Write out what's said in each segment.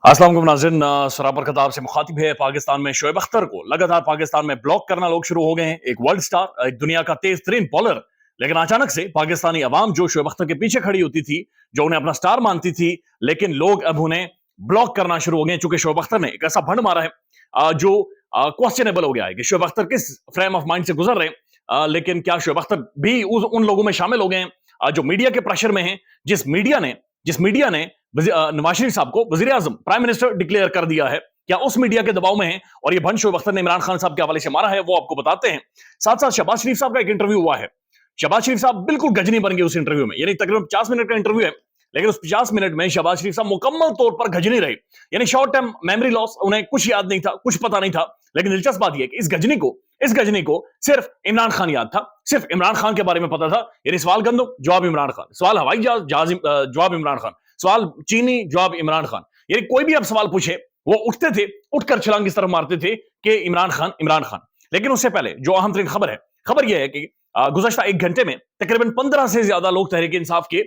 अस्सलाम वालेकुम नाज़रीन, सरापर खताब से मुखातिब है। पाकिस्तान में शोएब अख्तर को लगातार पाकिस्तान में ब्लॉक करना लोग शुरू हो गए हैं। एक वर्ल्ड स्टार, एक दुनिया का तेज तरीन बॉलर, लेकिन अचानक से पाकिस्तानी अवाम जो शोएब अख्तर के पीछे खड़ी होती थी, जो उन्हें अपना स्टार मानती थी, लेकिन लोग अब उन्हें ब्लॉक करना शुरू हो गए, चूंकि शोएब अख्तर ने एक ऐसा भंड मारा है जो क्वेश्चनेबल हो गया है कि शोएब अख्तर किस फ्रेम ऑफ माइंड से गुजर रहे हैं। लेकिन क्या शोएब अख्तर भी उन लोगों में शामिल हो गए हैं जो मीडिया के प्रेशर में हैं, जिस मीडिया ने नवाज शरीफ साहब को वजीर आजम, प्राइम मिनिस्टर डिक्लेयर कर दिया है? क्या उस मीडिया के दबाव में है और ये भंड शोएब अख्तर ने इमरान खान साहब के हवाले से मारा है? वो आपको बताते हैं। साथ साथ शहबाज शरीफ साहब का एक इंटरव्यू हुआ है। शहबाज शरीफ साहब बिल्कुल गजनी बन गए उस इंटरव्यू में, यानी तकरीबन 50 मिनट का इंटरव्यू है, लेकिन उस 50 मिनट में शहबाज शरीफ साहब मुकम्मल तौर पर गजनी रहे। यानी शॉर्ट टर्म मेमोरी लॉस, उन्हें कुछ याद नहीं था, कुछ पता नहीं था। लेकिन दिलचस्प बात यह है कि इस गजनी को सिर्फ इमरान खान याद था, सिर्फ इमरान खान के बारे में पता था। यानी सवाल गंदम, जवाब इमरान खान, सवाल हवाई जहाज, जवाब इमरान खान, सवाल चीनी, जवाब इमरान खान। यानी कोई भी अब सवाल पूछे वो उठते थे, उठकर छलांग इस तरफ मारते थे कि इमरान खान, इमरान खान। लेकिन उससे पहले जो अहम तरीन खबर यह है कि गुज़श्ता एक घंटे में तकरीबन 15 से ज्यादा लोग तहरीक इंसाफ के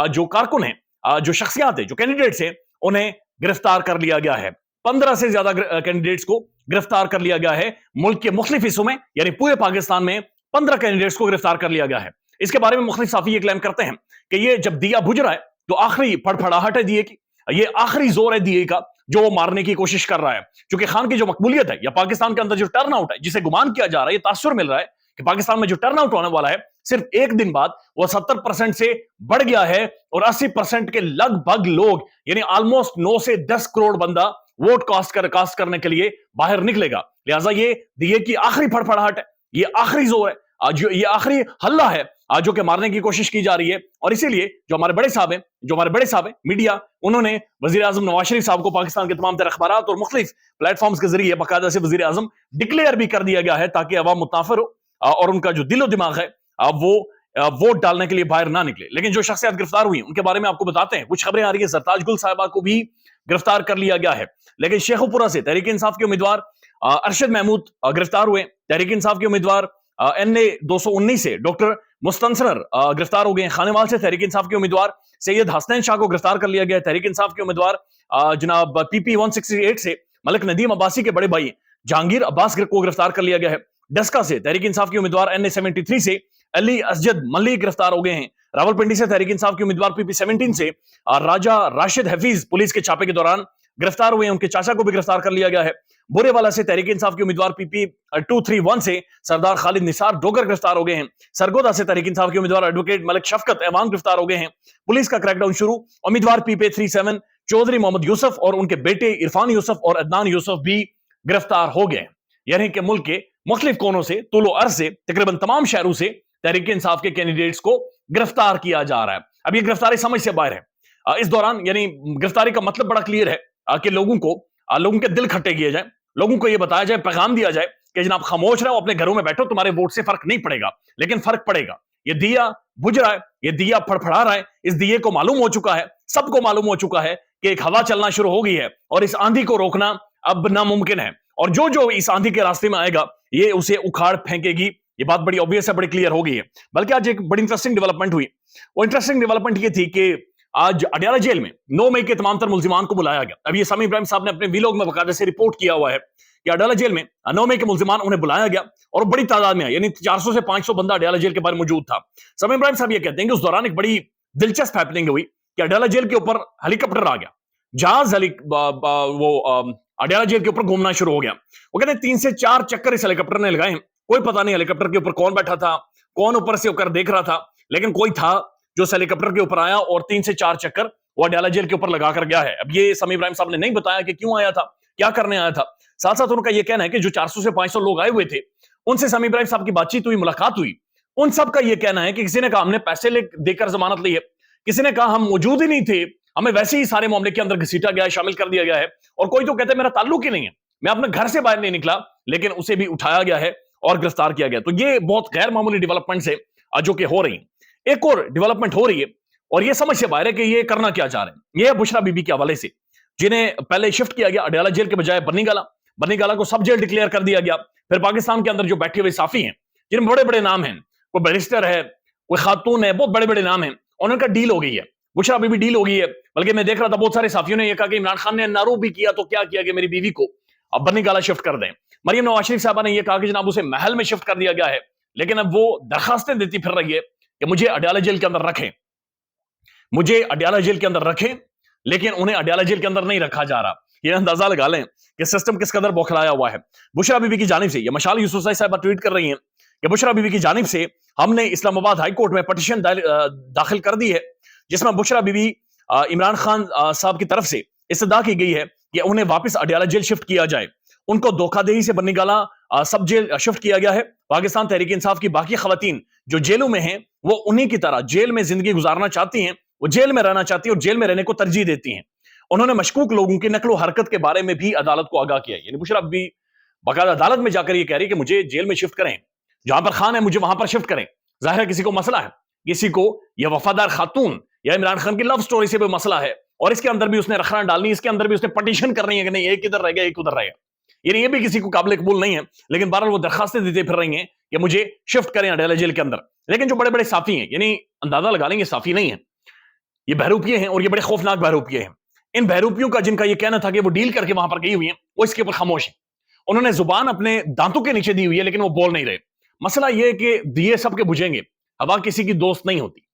जो कारकुन हैं, जो शख्सियात हैं, जो कैंडिडेट्स हैं, उन्हें गिरफ्तार कर लिया गया है। 15 से ज्यादा कैंडिडेट्स को गिरफ्तार कर लिया गया है मुल्क के मुख्तलिफ हिस्सों में। यानी पूरे पाकिस्तान में 15 कैंडिडेट्स को गिरफ्तार कर लिया गया है। इसके बारे में मुख्तलिफ साफी ये क्लेम करते हैं कि ये जब दिया बुझ रहा है तो आखिरी फड़फड़ाहट है दिए की, ये आखिरी जोर है दिए का जो वो मारने की कोशिश कर रहा है। क्योंकि खान की जो मकबूलियत है या पाकिस्तान के अंदर जो टर्न आउट है, जिसे गुमान किया जा रहा है, ये तासुर मिल रहा है कि पाकिस्तान में जो टर्न आउट होने वाला है सिर्फ एक दिन बाद वो 70% से बढ़ गया है और 80% के लगभग लोग, यानी ऑलमोस्ट 9 से 10 करोड़ बंदा वोट कास्ट करने के लिए बाहर निकलेगा। लिहाजा ये दिए की आखिरी फड़फड़ाहट है, ये आखिरी जोर है, आज ये आखिरी हल्ला है आज जो कि मारने की कोशिश की जा रही है। और इसीलिए जो हमारे बड़े साहब हैं मीडिया, उन्होंने वजीर आजम नवाज शरीफ साहब को पाकिस्तान के तमाम तर अखबारात और मुख्तलिफ प्लेटफॉर्म्स के जरिए बाकायदा से वजीर आजम डिक्लेयर भी कर दिया गया है ताकि अवाम मुताफिर हो और उनका जो दिलो दिमाग है वो वोट डालने के लिए बाहर ना निकले। लेकिन जो शख्सियत गिरफ्तार हुई उनके बारे में आपको बताते हैं। कुछ खबरें आ रही है सरताज गुल साहिबा को भी गिरफ्तार कर लिया गया है। लेकिन शेखुपुरा से तहरीक इंसाफ के उम्मीदवार अरशद महमूद गिरफ्तार हुए। तहरीक इंसाफ के उम्मीदवार NA 219 से डॉक्टर मुस्तंसर गिरफ्तार हो गए। खानेवाल से तहरीक इंसाफ के उम्मीदवार सैयद हसनैन शाह को गिरफ्तार कर लिया गया। तहरीक इंसाफ के उम्मीदवार जनाब PP 168 से मलिक नदीम अब्बासी के बड़े भाई जहांगीर अब्बास को गिरफ्तार कर लिया गया है। डस्का से तहरीक इंसाफ के उम्मीदवार NA 73 से अली असजद मलिक गिरफ्तार हो गए हैं। रावलपिंडी से तहरीक इंसाफ के उम्मीदवार PP 17 से राजा राशिद हफीज पुलिस के छापे के दौरान गिरफ्तार हुए हैं, उनके चाचा को भी गिरफ्तार कर लिया गया है। बुरेवाला से तहरीक इंसाफ के उम्मीदवार PP 231 से सरदार खालिद निसार डोगर गिरफ्तार हो गए हैं। सरगोदा से तहरीक इंसाफ के उम्मीदवार एडवोकेट मलिक शफकत ऐवान गिरफ्तार हो गए हैं। पुलिस का क्रैकडाउन शुरू, उम्मीदवार PP 37 चौधरी मोहम्मद यूसुफ और उनके बेटे इरफान यूसुफ और अदनान यूसुफ भी गिरफ्तार हो गए। यानी कि मुल्क के मुख्तलिफ कोनों से, तुलो अर्ज से, तकरीबन तमाम शहरों से तहरीक इंसाफ के कैंडिडेट्स को गिरफ्तार किया जा रहा है। अब ये गिरफ्तारी समझ से बाहर है। इस दौरान यानी गिरफ्तारी का मतलब बड़ा क्लियर है कि लोगों के दिल खट्टे किए जाए, लोगों को यह बताया जाए, पैगाम दिया जाए कि जनाब खामोश रहो, अपने घरों में बैठो, तुम्हारे वोट से फर्क नहीं पड़ेगा। लेकिन फर्क पड़ेगा। ये दिया बुझ रहा है, ये दिया फड़फड़ा रहा है। इस दिए को मालूम हो चुका है, सबको मालूम हो चुका है कि एक हवा चलना शुरू हो गई है और इस आंधी को रोकना अब नामुमकिन है। और जो जो इस आंधी के रास्ते में आएगा ये उसे उखाड़ फेंकेगी। ये बात बड़ी ऑब्वियस है, बड़ी क्लियर हो गई है। बल्कि आज एक बड़ी इंटरेस्टिंग डेवलपमेंट हुई। वो इंटरेस्टिंग डेवलपमेंट ये थी कि आज अडयाला जेल में 9 मई के तमाम तर मुल्जिमान को बुलाया गया। अब ये सामी इब्राहिम साहब ने अपने वीलॉग में बाकायदा से रिपोर्ट किया हुआ है कि अडयाला जेल में 9 मई के मुल्जिमान उन्हें बुलाया गया और बड़ी तादाद में, यानी 400 से 500 बंदा अडयाला जेल के बाहर मौजूद था। सामी इब्राहिम साहब ये कहते हैं कि उस दौरान एक बड़ी दिलचस्प हैपनिंग हुई कि अडयाला जेल के ऊपर हेलीकॉप्टर आ गया, जहाज अडयाला जेल के ऊपर घूमना शुरू हो गया। वो कहते हैं 3 से 4 चक्कर इस हेलीकॉप्टर ने लगाए हैं। कोई पता नहीं हेलीकॉप्टर के ऊपर कौन बैठा था, कौन ऊपर से होकर देख रहा था, लेकिन कोई था जो उस हेलीकॉप्टर के ऊपर आया और 3 से 4 चक्कर वो अडयाला जेल के ऊपर लगा कर गया है। अब ये सामी इब्राहिम साहब ने नहीं बताया कि क्यों आया था, क्या करने आया था। साथ साथ उनका यह कहना है कि जो 400 से 500 लोग आए हुए थे उनसे सामी इब्राहिम साहब की बातचीत हुई, मुलाकात हुई। उन सब का यह कहना है कि किसी ने कहा हमने पैसे देकर जमानत ली है, किसी ने कहा हम मौजूद ही नहीं थे, हमें वैसे ही सारे मामले के अंदर घसीटा गया है, शामिल कर दिया गया है। और कोई तो कहता है मेरा ताल्लुक ही नहीं है, मैं अपने घर से बाहर नहीं निकला, लेकिन उसे भी उठाया गया है और गिरफ्तार किया गया। तो ये बहुत गैर मामूली डेवलपमेंट है जो कि हो रही है। एक और डेवलपमेंट हो रही है और ये समझ से बाहर है कि ये करना क्या चाह रहे हैं। ये बुशरा बीबी के हवाले से, जिन्हें पहले शिफ्ट किया गया अडयाला जेल के बजाय बन्नीगाला को सब जेल डिक्लेयर कर दिया गया। फिर पाकिस्तान के अंदर जो बैठे हुए साफी हैं, जिनमें बड़े बड़े नाम हैं, कोई बैरिस्टर है, कोई खातून है, बहुत बड़े बड़े नाम हैं, और उनका डील हो गई है। बुशरा बीबी डील हो गई है, बल्कि मैं देख रहा था बहुत सारे साथियों ने यह कहा कि इमरान खान ने नारू भी किया तो क्या किया कि मेरी बीवी को अब बनी गाला शिफ्ट कर दें। मरियम नवाज शरीफ साहबा ने यह कहा कि जनाब उसे महल में शिफ्ट कर दिया गया है, लेकिन अब वो दरखास्तें देती फिर रही है कि मुझे अडयाला जेल के अंदर रखें, मुझे अडयाला जेल के अंदर रखें, लेकिन उन्हें अडयाला जेल के अंदर नहीं रखा जा रहा। ये अंदाजा लगा लें कि सिस्टम किस कदर बौखलाया हुआ है। बुशरा बीबी की जानिब से, ये मशाल यूसुफजई साहबा ट्वीट कर रही हैं कि बुशरा बीबी की जानिब से हमने इस्लामाबाद हाई कोर्ट में पिटीशन दाखिल कर दी है, जिसमें बुशरा बीबी इमरान खान साहब की तरफ से इस्तदा की गई है कि उन्हें वापस अडयाला जेल शिफ्ट किया जाए। उनको धोखाधड़ी से बन्नी गाला सब जेल शिफ्ट किया गया है। पाकिस्तान तहरीक इंसाफ की बाकी खवातीन जो जेलों में हैं, वो उन्हीं की तरह जेल में जिंदगी गुजारना चाहती हैं, वो जेल में रहना चाहती है और जेल में रहने को तरजीह देती हैं। उन्होंने मशकूक लोगों की नकलो हरकत के बारे में भी अदालत को आगाह किया है। यानी बुशरा भी बाकायदा अदालत में जाकर ये कह रही है कि मुझे जेल में शिफ्ट करें, जहां पर खान है मुझे वहां पर शिफ्ट करें। जाहिर है किसी को मसला है, किसी को यह वफादार खातून या इमरान खान की लव स्टोरी से भी मसला है, और इसके अंदर भी उसने रखना डालनी, इसके अंदर भी उसने पटिशन करनी है कि नहीं एक इधर रह गया एक उधर रह गया। यानी ये भी किसी को काबिल कबूल नहीं है, लेकिन बहरहाल वो दरखास्तें देते फिर रही हैं कि मुझे शिफ्ट करें अडयाला जेल के अंदर। लेकिन जो बड़े बड़े साफी हैं, यानी अंदाजा लगा लेंगे साफी नहीं है, ये बहरूपिये हैं, और ये बड़े खौफनाक बहरूपिये हैं। इन बहरूपियों का जिनका ये कहना था कि वो डील करके वहां पर गई हुई हैं, वो इसके ऊपर खामोश है। उन्होंने जुबान अपने दांतों के नीचे दी हुई है, लेकिन वो बोल नहीं रहे। मसला ये है कि दिए सबके बुझेंगे, हवा किसी की दोस्त नहीं होती।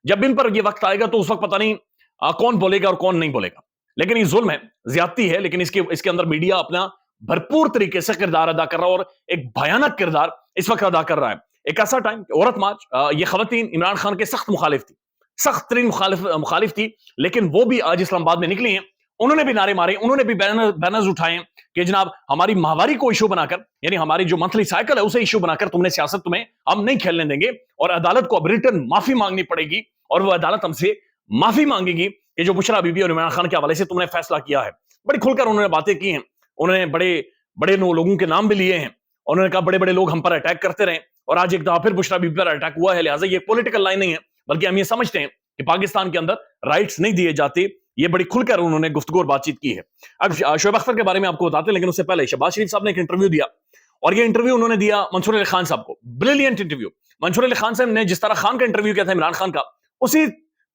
जब इन पर ये वक्त आएगा तो उस वक्त पता नहीं कौन बोलेगा और कौन नहीं बोलेगा। लेकिन ये जुल्म है, ज्यादती है, लेकिन इसके अंदर मीडिया अपना भरपूर तरीके से किरदार अदा कर रहा है, और एक भयानक किरदार इस वक्त अदा कर रहा है। एक ऐसा टाइम, औरत मार्च, ये खवातीन इमरान खान के सख्त मुखालिफ थी, सख्त तरीन मुखालिफ थी, लेकिन वो भी आज इस्लामाबाद में निकली हैं। उन्होंने भी नारे मारे, उन्होंने भी बैनर्स उठाए कि जनाब हमारी माहवारी को इशू बनाकर, यानी हमारी जो मंथली साइकिल है उसे इशू बनाकर तुमने सियासत तुम्हें हम नहीं खेलने देंगे, और अदालत को अब रिटर्न माफी मांगनी पड़ेगी, और वो अदालत हमसे माफी मांगेगी कि जो बुशरा बीबी और इमरान खान के हवाले से तुमने फैसला किया है। बड़ी खुलकर उन्होंने बातें की हैं, उन्होंने बड़े बड़े लोगों के नाम भी लिए हैं। उन्होंने कहा बड़े बड़े लोग हम पर अटैक करते रहे, और आज एक दफा फिर बुशरा बीबी पर अटैक हुआ है। लिहाजा ये पॉलिटिकल लाइन नहीं है, बल्कि हम ये समझते हैं कि पाकिस्तान के अंदर राइट्स नहीं दिए जाते। ये बड़ी खुलकर उन्होंने गुफ्तगू और बातचीत की है। अब शोएब अख्तर के बारे में आपको बताते हैं, लेकिन उससे पहले शहबाज शरीफ साहब ने एक इंटरव्यू दिया, और ये इंटरव्यू उन्होंने दिया मंसूर अली खान साहब को। Brilliant interview. मंसूर अली खान साहब ने जिस तरह खान का इंटरव्यू किया था इमरान खान का, उसी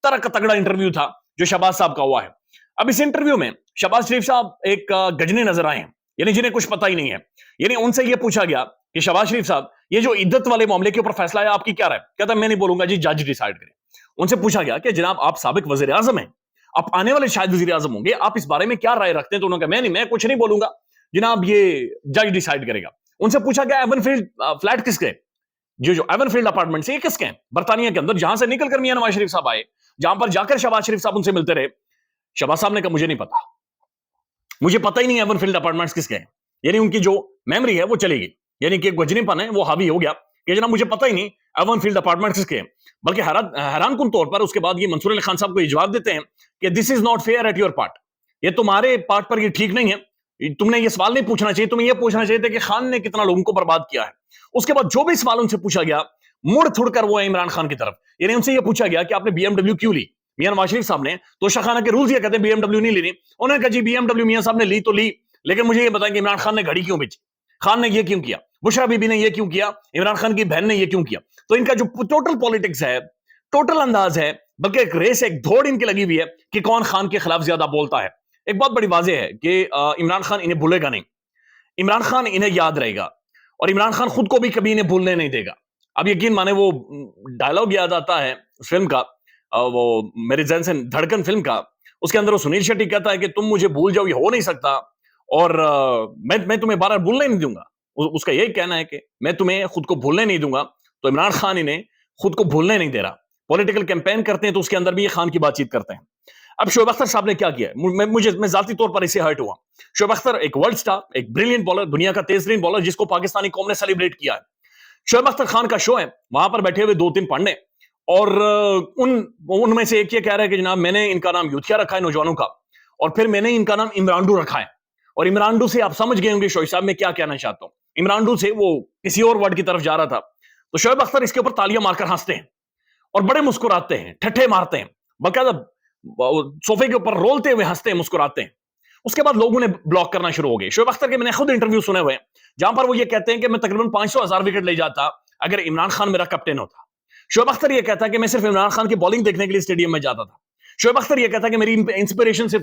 तरह का तगड़ा इंटरव्यू था जो शहबाज साहब का हुआ है। अब इस इंटरव्यू में शहबाज शरीफ साहब एक गजनी नजर आए हैं, यानी जिन्हें कुछ पता ही नहीं है। यानी उनसे यह पूछा गया कि शहबाज शरीफ साहब, ये जो इद्दत वाले मामले के ऊपर फैसला है आपकी क्या राय? कहता मैं नहीं बोलूंगा जी, जज डिसाइड करे। उनसे पूछा गया कि जनाब आप साबिक वजीर आजम हैं, आप आने वाले शायद वजीर आजम होंगे, आप इस बारे में क्या राय रखते हैं? तो उन्होंने कहा मैं कुछ नहीं बोलूंगा जनाब, ये जज डिसाइड करेगा। उनसे पूछा गया एवनफील्ड फ्लैट किसके, जो एवनफील्ड अपार्टमेंट से, ये किसके हैं बरतानिया के अंदर, जहां से निकलकर मियां नवाज शरीफ साहब आए, जहां पर जाकर शहबाज शरीफ साहब उनसे मिलते रहे। शहबाज साहब ने कहा मुझे नहीं पता, मुझे पता ही नहीं एवनफील्ड अपार्टमेंट्स किसके हैं। यानी उनकी जो मेमोरी है वो चली गई, यानी कि गजनीपन है वो हावी हो गया कि जनाब मुझे पता ही नहीं एवनफील्ड अपार्टमेंट्स किसके हैं। बल्कि हैरान कुन तौर पर उसके बाद ये मंसूर अली खान साहब को ये जवाब देते हैं कि this is not fair at your part, ये तुम्हारे पार्ट पर ये ठीक नहीं है, तुमने ये सवाल नहीं पूछना चाहिए, तुम्हें ये पूछना चाहिए था कि खान ने कितना लोगों को बर्बाद किया है। उसके बाद जो भी सवाल उनसे पूछा गया, मुड़ थुड़ कर वो है इमरान खान की तरफ। यानी उनसे ये पूछा गया कि आपने बीएमडब्ल्यू क्यों ली? मियां नवाज शरीफ साहब ने तो शाखाना के रूल्स ये कहते हैं बीएमडब्ल्यू नहीं लेनी। उन्होंने कहा जी बीएमडब्ल्यू मियां साहब ने ली तो ली, लेकिन मुझे ये बताएं कि इमरान खान ने घड़ी क्यों बेची, खान ने ये क्यों किया, बुशरा बीबी ने ये क्यों किया, इमरान खान की बहन ने ये क्यों किया। तो इनका जो टोटल पॉलिटिक्स है, टोटल अंदाज है, बल्कि एक रेस, एक दौड़ इनकी लगी हुई है कि कौन खान के खिलाफ ज्यादा बोलता है। एक बात बड़ी वाज़ेह है कि इमरान खान इन्हें भूलेगा नहीं, इमरान खान इन्हें याद रहेगा, और इमरान खान खुद को भी कभी इन्हें भूलने नहीं देगा। अब यकीन माने वो डायलॉग याद आता है उस फिल्म का, वो मेरे जहन से धड़कन फिल्म का, उसके अंदर वो सुनील शेट्टी कहता है कि तुम मुझे भूल जाओ, ये हो नहीं सकता, और मैं तुम्हें बार बार भूलने नहीं दूंगा। उसका यही कहना है कि मैं तुम्हें खुद को भूलने नहीं दूंगा। तो इमरान खान इन्हें खुद को भूलने नहीं दे रहा। पॉलिटिकल कैंपेन करते हैं तो उसके अंदर भी ये खान की बातचीत करते हैं। अब शोएब अख्तर साहब ने क्या किया, मैं जाती तौर पर इससे हर्ट हुआ। शोएब अख्तर एक वर्ल्ड स्टार, एक ब्रिलियंट बॉलर, दुनिया का तेज तरीन बॉलर, जिसको पाकिस्तानी कौम ने सेलिब्रेट किया है। शोएब अख्तर खान का शो है, वहां पर बैठे हुए 2-3 पंडे, और उनमें से एक ये कह रहा है कि जनाब मैंने इनका नाम यूथिया रखा है, नौजवानों का, और फिर मैंने इनका नाम इमरानडू रखा है। और इमरानडू से आप समझ गए होंगे शोएब साहब मैं क्या कहना चाहता हूं। इमरानडू से वो किसी और वर्ड की तरफ जा रहा था। तो शोएब अख्तर इसके ऊपर तालियां मारकर हंसते हैं और बड़े मुस्कुराते हैं, ठट्ठे मारते हैं, बकायदा सोफे के ऊपर रोलते हुए हंसते हैं, मुस्कुराते हैं। उसके बाद लोगों ने ब्लॉक करना शुरू हो गए। शोएब अख्तर के मैंने खुद इंटरव्यू सुने हुए हैं जहां पर वो ये कहते हैं कि मैं तकरीबन 500,000 विकेट ले जाता अगर इमरान खान मेरा कैप्टन होता। शोएब अख्तर ये कहता है कि मैं सिर्फ इमरान खान की बॉलिंग देखने के लिए स्टेडियम में जाता था। شعیب اختر یہ کہتا ہے کہ میری انسپریشن صرف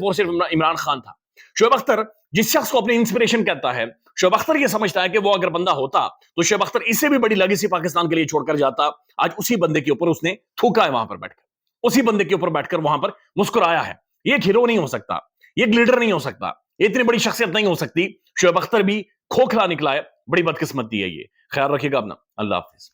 عمران خان تھا. شعیب اختر جس شخص کو اپنی انسپریشن کہتا ہے, شعیب اختر یہ سمجھتا ہے کہ وہ اگر بندہ ہوتا تو شعیب اختر اس سے بھی بڑی لیگیسی پاکستان کے لیے چھوڑ کر جاتا. آج اسی بندے کے اوپر اس نے تھوکا ہے وہاں پر بیٹھ کر, اسی بندے کے اوپر بیٹھ کر وہاں پر مسکرایا ہے. یہ ایک ہیرو نہیں ہو سکتا, یہ ایک لیڈر نہیں ہو سکتا, یہ اتنی بڑی شخصیت نہیں ہو سکتی. شعیب اختر بھی کھوکھلا نکلا ہے, بڑی بدقسمتی ہے یہ. خیال رکھیے گا اپنا. اللہ حافظ.